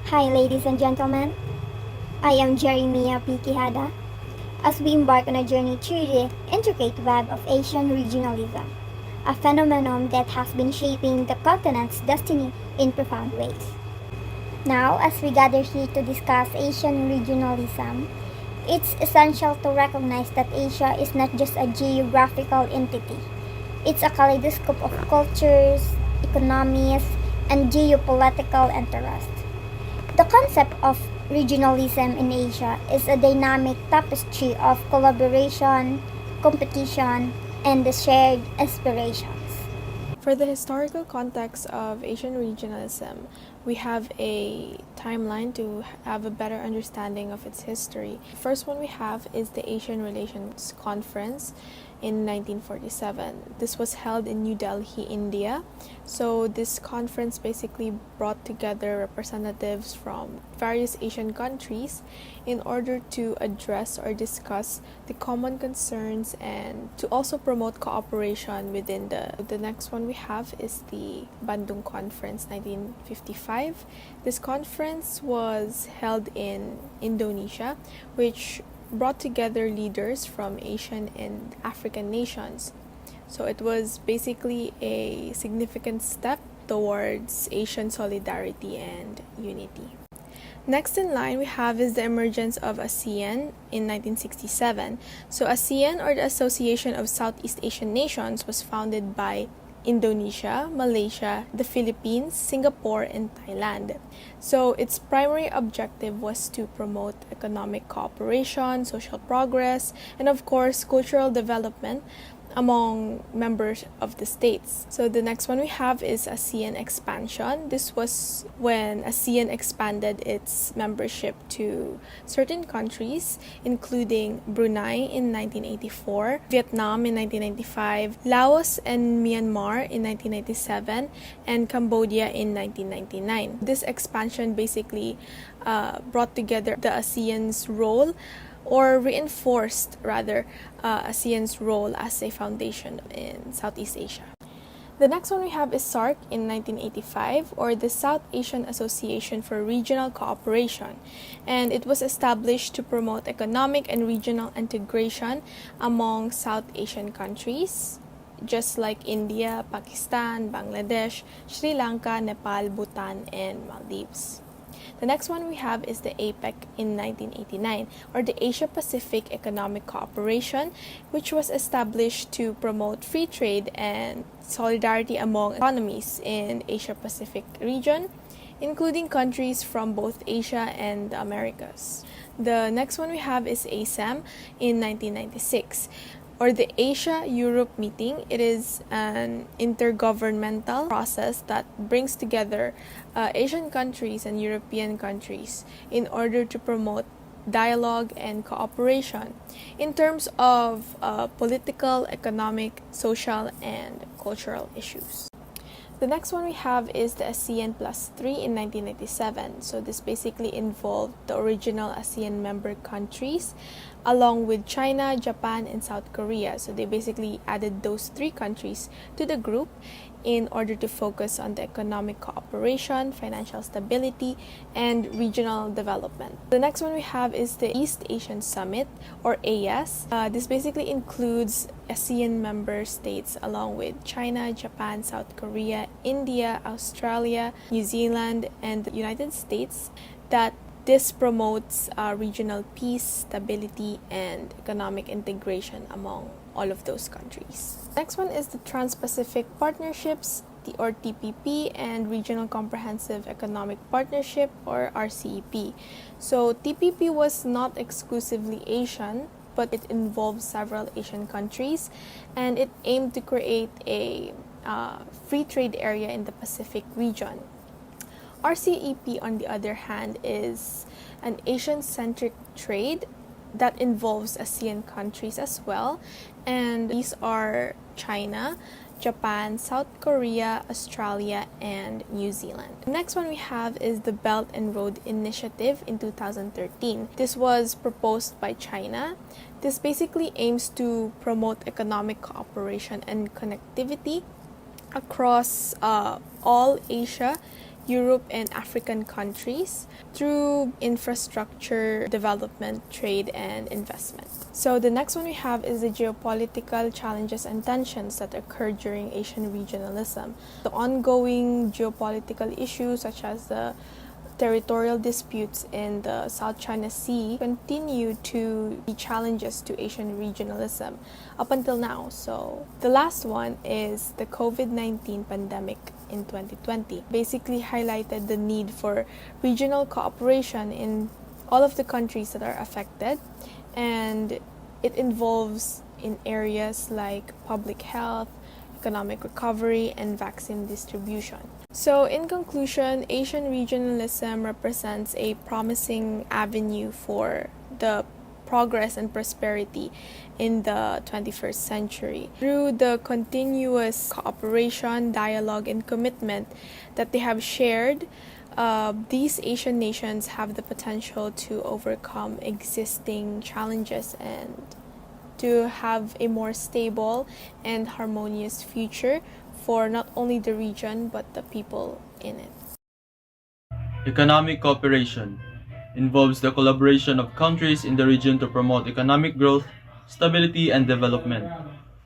Hi, ladies and gentlemen. I am Jeremiah P. Quijada as we embark on a journey through the intricate web of Asian regionalism, a phenomenon that has been shaping the continent's destiny in profound ways. Now, as we gather here to discuss Asian regionalism, it's essential to recognize that Asia is not just a geographical entity. It's a kaleidoscope of cultures, economies, and geopolitical interests. The concept of regionalism in Asia is a dynamic tapestry of collaboration, competition, and the shared aspirations. For the historical context of Asian regionalism, we have a timeline to have a better understanding of its history. The first one we have is the Asian Relations Conference in 1947. This was held in New Delhi, India. So this conference basically brought together representatives from various Asian countries in order to address or discuss the common concerns and to also promote cooperation within the next one we have is the Bandung Conference 1955. This conference was held in Indonesia, which brought together leaders from Asian and African nations. So it was basically a significant step towards Asian solidarity and unity. Next in line we have is the emergence of ASEAN in 1967. So ASEAN, or the Association of Southeast Asian Nations, was founded by Indonesia, Malaysia, the Philippines, Singapore, and Thailand. So its primary objective was to promote economic cooperation, social progress, and of course cultural development among members of the states. So the next one we have is ASEAN expansion. This was when ASEAN expanded its membership to certain countries, including Brunei in 1984, Vietnam in 1995, Laos and Myanmar in 1997, and Cambodia in 1999. This expansion basically brought together the ASEAN's role, or reinforced rather ASEAN's role as a foundation in Southeast Asia. The next one we have is SAARC in 1985, or the South Asian Association for Regional Cooperation, and it was established to promote economic and regional integration among South Asian countries, just like India, Pakistan, Bangladesh, Sri Lanka, Nepal, Bhutan, and Maldives. The next one we have is the APEC in 1989, or the Asia-Pacific Economic Cooperation, which was established to promote free trade and solidarity among economies in Asia-Pacific region, including countries from both Asia and the Americas. The next one we have is ASEM in 1996, or the Asia-Europe meeting. It is an intergovernmental process that brings together Asian countries and European countries in order to promote dialogue and cooperation in terms of political, economic, social, and cultural issues. The next one we have is the ASEAN Plus 3 in 1997. So this basically involved the original ASEAN member countries along with China, Japan, and South Korea. So they basically added those three countries to the group in order to focus on the economic cooperation, financial stability, and regional development. The next one we have is the East Asian Summit, or AES. This basically includes ASEAN member states along with China, Japan, South Korea, India, Australia, New Zealand, and the United States. That this promotes regional peace, stability, and economic integration among all of those countries. Next one is the Trans-Pacific Partnerships, or TPP, and Regional Comprehensive Economic Partnership, or RCEP. So TPP was not exclusively Asian, but it involved several Asian countries, and it aimed to create a free trade area in the Pacific region. RCEP, on the other hand, is an Asian-centric trade that involves ASEAN countries as well, and these are China, Japan, South Korea, Australia, and New Zealand. The next one we have is the Belt and Road Initiative in 2013. This was proposed by China. This basically aims to promote economic cooperation and connectivity across all Asia Europe and African countries through infrastructure development, trade, and investment. So the next one we have is the geopolitical challenges and tensions that occur during Asian regionalism. The ongoing geopolitical issues such as the territorial disputes in the South China Sea continue to be challenges to Asian regionalism up until now. So the last one is the COVID-19 pandemic in 2020. Basically highlighted the need for regional cooperation in all of the countries that are affected, and it involves in areas like public health, economic recovery, and vaccine distribution. So, in conclusion, Asian regionalism represents a promising avenue for the progress and prosperity in the 21st century. Through the continuous cooperation, dialogue, and commitment that they have shared, these Asian nations have the potential to overcome existing challenges and to have a more stable and harmonious future for not only the region but the people in it. Economic cooperation involves the collaboration of countries in the region to promote economic growth, stability, and development.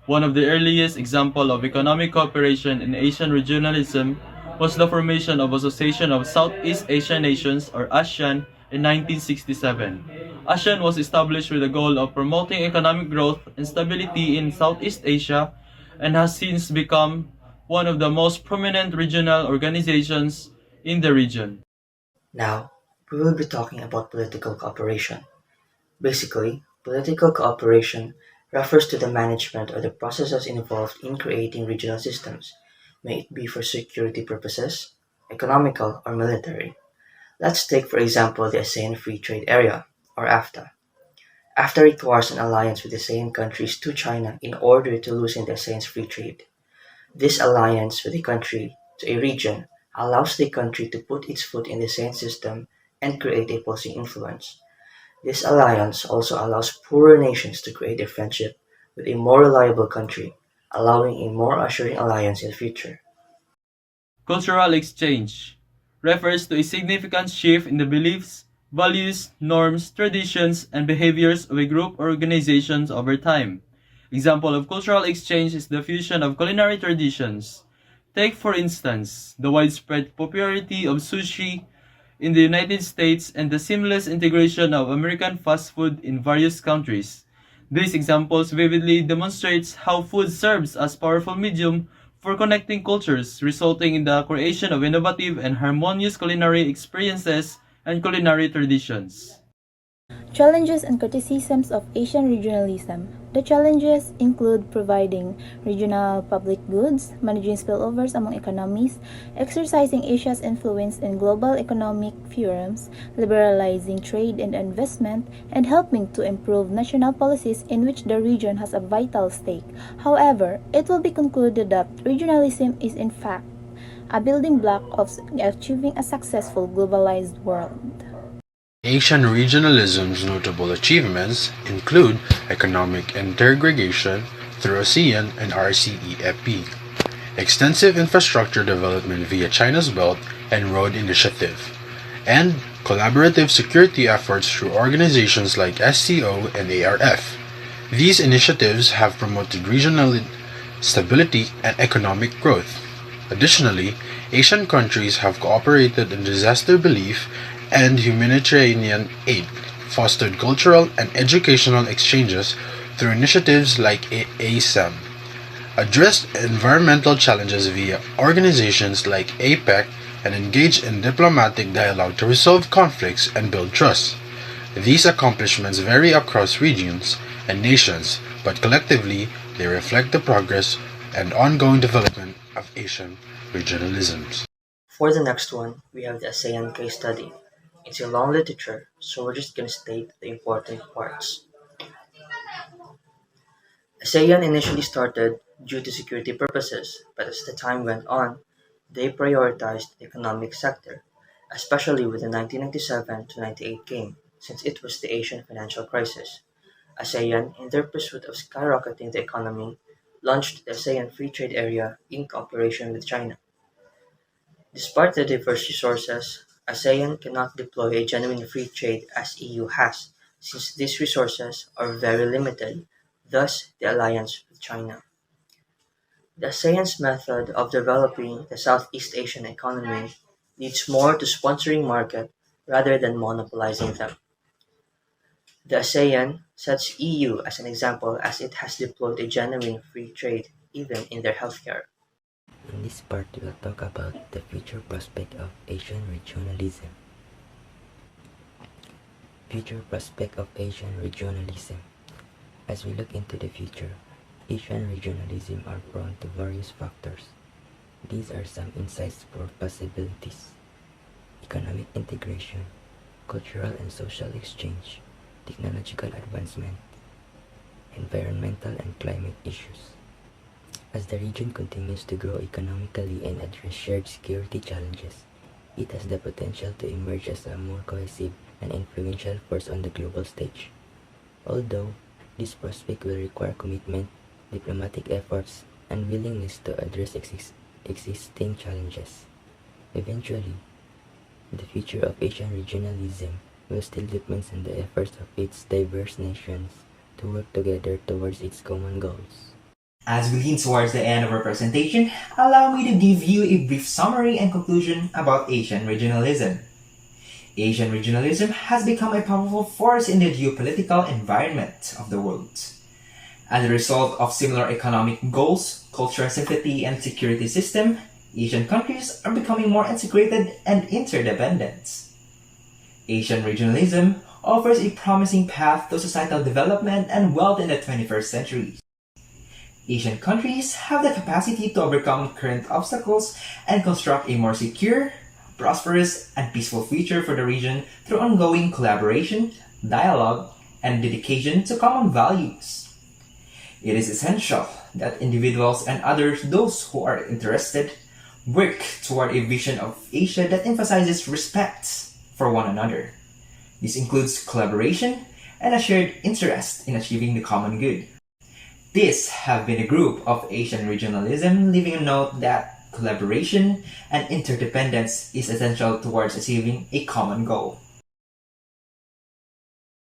One of the earliest examples of economic cooperation in Asian regionalism was the formation of Association of Southeast Asian Nations or ASEAN in 1967. ASEAN was established with the goal of promoting economic growth and stability in Southeast Asia and has since become one of the most prominent regional organizations in the region. Now, we will be talking about political cooperation. Basically, political cooperation refers to the management or the processes involved in creating regional systems, may it be for security purposes, economical, or military. Let's take, for example, the ASEAN Free Trade Area, or AFTA. AFTA requires an alliance with ASEAN countries to China in order to loosen the ASEAN's free trade. This alliance with a country to a region allows the country to put its foot in the ASEAN system and create a policy influence. This alliance also allows poorer nations to create a friendship with a more reliable country, allowing a more assuring alliance in the future. Cultural exchange refers to a significant shift in the beliefs, values, norms, traditions, and behaviors of a group or organizations over time. Example of cultural exchange is the fusion of culinary traditions. Take for instance, the widespread popularity of sushi in the United States and the seamless integration of American fast food in various countries. These examples vividly demonstrates how food serves as powerful medium for connecting cultures, resulting in the creation of innovative and harmonious culinary experiences and culinary traditions. Challenges and criticisms of Asian regionalism. The challenges include providing regional public goods, managing spillovers among economies, exercising Asia's influence in global economic forums, liberalizing trade and investment, and helping to improve national policies in which the region has a vital stake. However, it will be concluded that regionalism is in fact a building block of achieving a successful globalized world. Asian regionalism's notable achievements include economic integration through ASEAN and RCEP, extensive infrastructure development via China's Belt and Road Initiative, and collaborative security efforts through organizations like SCO and ARF. These initiatives have promoted regional stability and economic growth. Additionally, Asian countries have cooperated in disaster relief and humanitarian aid, fostered cultural and educational exchanges through initiatives like ASEAN, addressed environmental challenges via organizations like APEC, and engaged in diplomatic dialogue to resolve conflicts and build trust. These accomplishments vary across regions and nations, but collectively they reflect the progress and ongoing development of Asian regionalisms. For the next one, we have the ASEAN case study. It's a long literature, so we're just gonna state the important parts. ASEAN initially started due to security purposes, but as the time went on, they prioritized the economic sector, especially with the 1997 to 98 game, since it was the Asian financial crisis. ASEAN, in their pursuit of skyrocketing the economy, launched the ASEAN Free Trade Area in cooperation with China. Despite the diverse resources, ASEAN cannot deploy a genuine free trade as EU has, since these resources are very limited, thus the alliance with China. The ASEAN's method of developing the Southeast Asian economy leads more to sponsoring market rather than monopolizing them. The ASEAN sets EU as an example as it has deployed a genuine free trade even in their healthcare. In this part, we'll talk about the future prospect of Asian regionalism. Future prospect of Asian regionalism. As we look into the future, Asian regionalism are prone to various factors. These are some insights for possibilities: economic integration, cultural and social exchange, technological advancement, environmental and climate issues. As the region continues to grow economically and address shared security challenges, it has the potential to emerge as a more cohesive and influential force on the global stage. Although this prospect will require commitment, diplomatic efforts, and willingness to address existing challenges. Eventually, the future of Asian regionalism will still depend on the efforts of its diverse nations to work together towards its common goals. As we lean towards the end of our presentation, allow me to give you a brief summary and conclusion about Asian regionalism. Asian regionalism has become a powerful force in the geopolitical environment of the world. As a result of similar economic goals, cultural sympathy, and security system, Asian countries are becoming more integrated and interdependent. Asian regionalism offers a promising path to societal development and wealth in the 21st century. Asian countries have the capacity to overcome current obstacles and construct a more secure, prosperous, and peaceful future for the region through ongoing collaboration, dialogue, and dedication to common values. It is essential that individuals and others, those who are interested, work toward a vision of Asia that emphasizes respect for one another. This includes collaboration and a shared interest in achieving the common good. These have been a group of Asian regionalism, leaving a note that collaboration and interdependence is essential towards achieving a common goal.